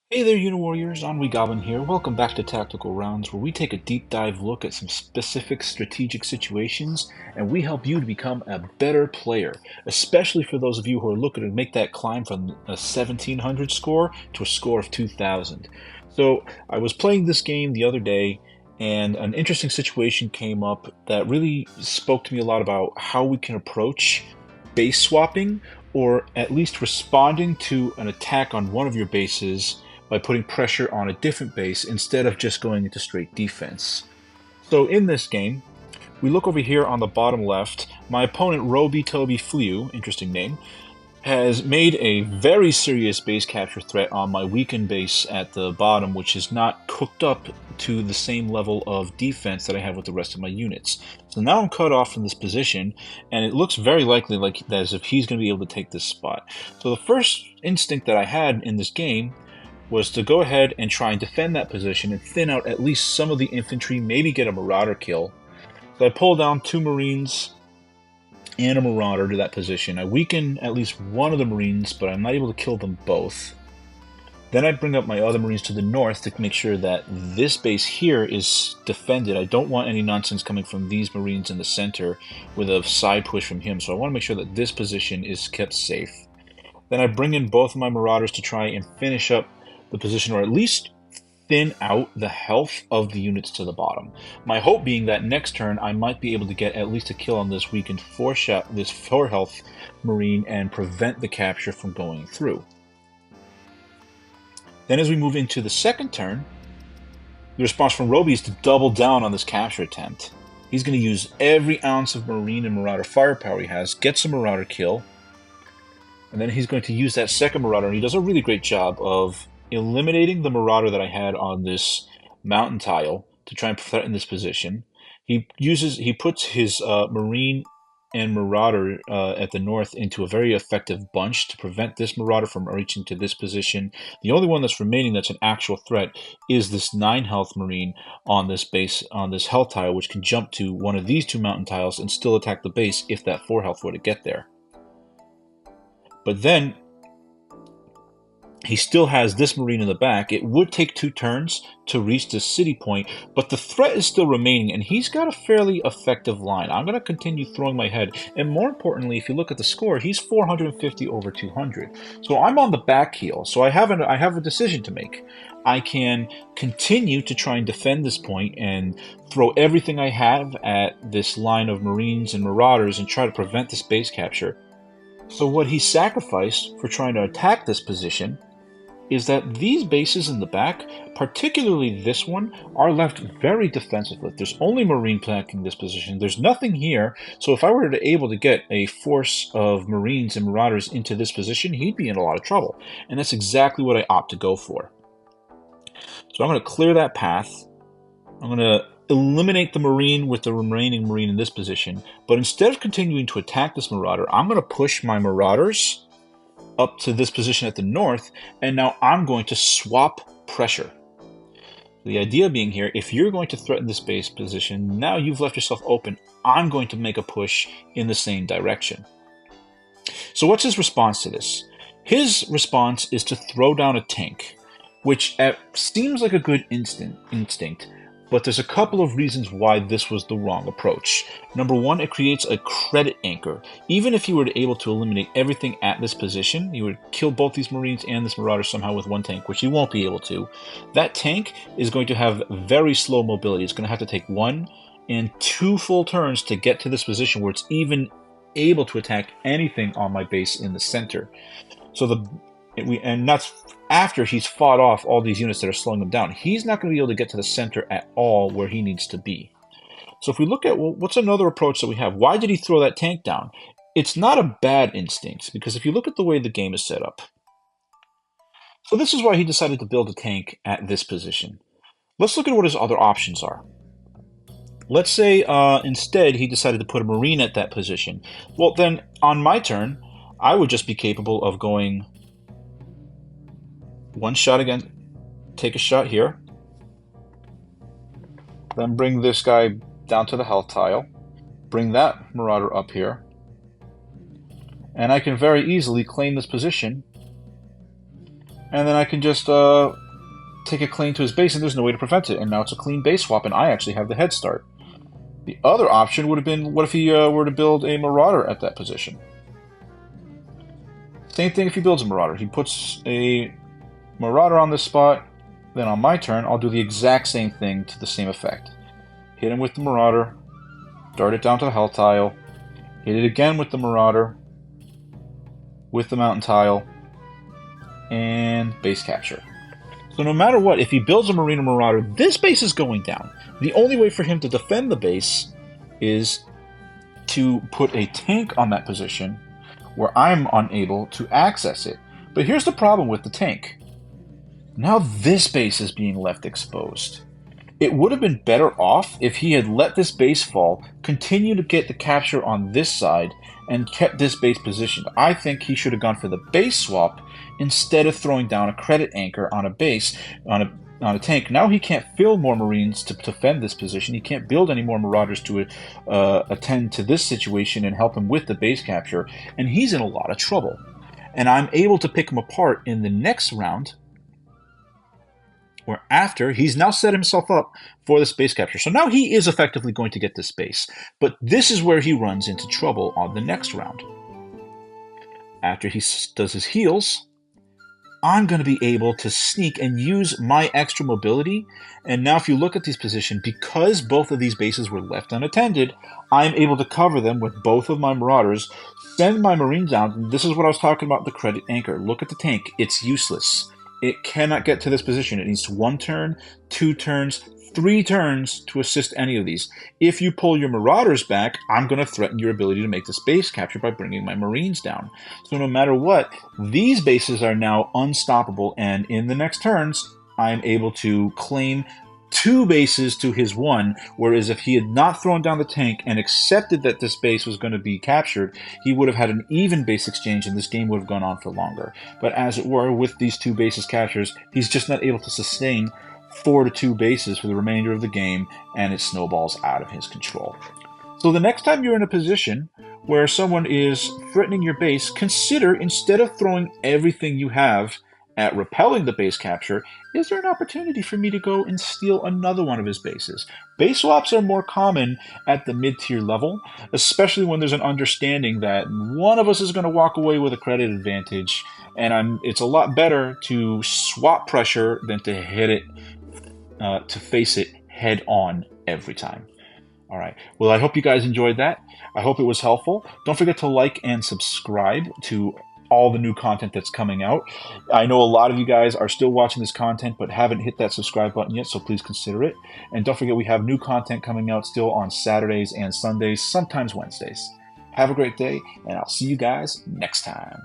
Hey there, UniWarriors, EnnuiGoblin here. Welcome back to Tactical Rounds, where we take a deep dive look at some specific strategic situations, and we help you to become a better player, especially for those of you who are looking to make that climb from a 1700 score to a score of 2000. So, I was playing this game the other day, and an interesting situation came up that really spoke to me a lot about how we can approach base swapping, or at least responding to an attack on one of your bases by putting pressure on a different base instead of just going into straight defense. So in this game, we look over here on the bottom left, my opponent Roby Toby Flew, interesting name, has made a very serious base capture threat on my weakened base at the bottom, which is not cooked up to the same level of defense that I have with the rest of my units. So now I'm cut off from this position, and it looks very likely like as if he's going to be able to take this spot. So the first instinct that I had in this game was to go ahead and try and defend that position and thin out at least some of the infantry, maybe get a marauder kill. So I pull down 2 Marines and a marauder to that position. I weaken at least one of the Marines, but I'm not able to kill them both. Then I bring up my other Marines to the north to make sure that this base here is defended. I don't want any nonsense coming from these Marines in the center with a side push from him, so I want to make sure that this position is kept safe. Then I bring in both of my Marauders to try and finish up the position, or at least thin out the health of the units to the bottom. My hope being that next turn I might be able to get at least a kill on this weakened 4 health Marine and prevent the capture from going through. Then as we move into the second turn, the response from Roby is to double down on this capture attempt. He's going to use every ounce of Marine and Marauder firepower he has, gets a Marauder kill, and then he's going to use that second Marauder, and he does a really great job of eliminating the Marauder that I had on this mountain tile to try and threaten this position. He puts his Marine and Marauder at the north into a very effective bunch to prevent this Marauder from reaching to this position. The only one that's remaining that's an actual threat is this 9 health Marine on this base, on this health tile, which can jump to one of these 2 mountain tiles and still attack the base if that 4 health were to get there. But then he still has this Marine in the back. It would take 2 turns to reach this city point, but the threat is still remaining, and he's got a fairly effective line. I'm going to continue throwing my head, and more importantly, if you look at the score, he's 450 over 200. So I'm on the back heel, so I have a decision to make. I can continue to try and defend this point and throw everything I have at this line of Marines and Marauders and try to prevent this base capture. So what he sacrificed for trying to attack this position is that these bases in the back, particularly this one, are left very defensively. There's only Marine planking this position. There's nothing here, so if I were able to get a force of Marines and Marauders into this position, he'd be in a lot of trouble. And that's exactly what I opt to go for. So I'm going to clear that path. I'm going to eliminate the Marine with the remaining Marine in this position, but instead of continuing to attack this Marauder, I'm going to push my Marauders up to this position at the north, and now I'm going to swap pressure. The idea being here, if you're going to threaten this base position, now you've left yourself open. I'm going to make a push in the same direction. So what's his response to this? His response is to throw down a tank, which seems like a good instinct, but there's a couple of reasons why this was the wrong approach. Number one, it creates a credit anchor. Even if you were able to eliminate everything at this position, you would kill both these Marines and this Marauder somehow with one tank, which you won't be able to. That tank is going to have very slow mobility. It's going to have to take 1 and 2 full turns to get to this position where it's even able to attack anything on my base in the center. And that's after he's fought off all these units that are slowing him down. He's not going to be able to get to the center at all where he needs to be. So if we look at, well, what's another approach that we have? Why did he throw that tank down? It's not a bad instinct, because if you look at the way the game is set up. So this is why he decided to build a tank at this position. Let's look at what his other options are. Let's say instead he decided to put a Marine at that position. Well, then on my turn, I would just be capable of going 1 shot again, take a shot here, then bring this guy down to the health tile, bring that Marauder up here, and I can very easily claim this position and then I can just take a claim to his base, and there's no way to prevent it. And now it's a clean base swap, and I actually have the head start. The other option would have been, what if he were to build a Marauder at that position? Same thing if he builds a Marauder. He puts a Marauder on this spot, then on my turn, I'll do the exact same thing to the same effect. Hit him with the Marauder, dart it down to the health tile, hit it again with the Marauder, with the mountain tile, and base capture. So no matter what, if he builds a Marine or Marauder, this base is going down. The only way for him to defend the base is to put a tank on that position where I'm unable to access it. But here's the problem with the tank. Now this base is being left exposed. It would have been better off if he had let this base fall, continued to get the capture on this side, and kept this base positioned. I think he should have gone for the base swap instead of throwing down a credit anchor on a base, on a tank. Now he can't fill more Marines to defend this position. He can't build any more Marauders to attend to this situation and help him with the base capture, and he's in a lot of trouble. And I'm able to pick him apart in the next round, where after he's now set himself up for this base capture. So now he is effectively going to get this base, but this is where he runs into trouble on the next round. After he does his heals, I'm going to be able to sneak and use my extra mobility. And now if you look at these positions, because both of these bases were left unattended, I'm able to cover them with both of my Marauders, send my Marines down. And this is what I was talking about, the credit anchor. Look at the tank. It's useless. It cannot get to this position. It needs 1 turn, 2 turns, 3 turns to assist any of these. If you pull your Marauders back, I'm going to threaten your ability to make this base capture by bringing my Marines down. So no matter what, these bases are now unstoppable, and in the next turns, I'm able to claim 2 bases to his 1, whereas if he had not thrown down the tank and accepted that this base was going to be captured, he would have had an even base exchange and this game would have gone on for longer. But as it were, with these 2 bases captures, he's just not able to sustain 4 to 2 bases for the remainder of the game, and it snowballs out of his control. So the next time you're in a position where someone is threatening your base, consider, instead of throwing everything you have at repelling the base capture, is there an opportunity for me to go and steal another one of his bases? Base swaps are more common at the mid-tier level, especially when there's an understanding that one of us is going to walk away with a credit advantage, and it's a lot better to swap pressure than to hit it, to face it head on every time. All right. Well, I hope you guys enjoyed that. I hope it was helpful. Don't forget to like and subscribe to all the new content that's coming out. I know a lot of you guys are still watching this content but haven't hit that subscribe button yet, so please consider it. And don't forget, we have new content coming out still on Saturdays and Sundays, sometimes Wednesdays. Have a great day, and I'll see you guys next time.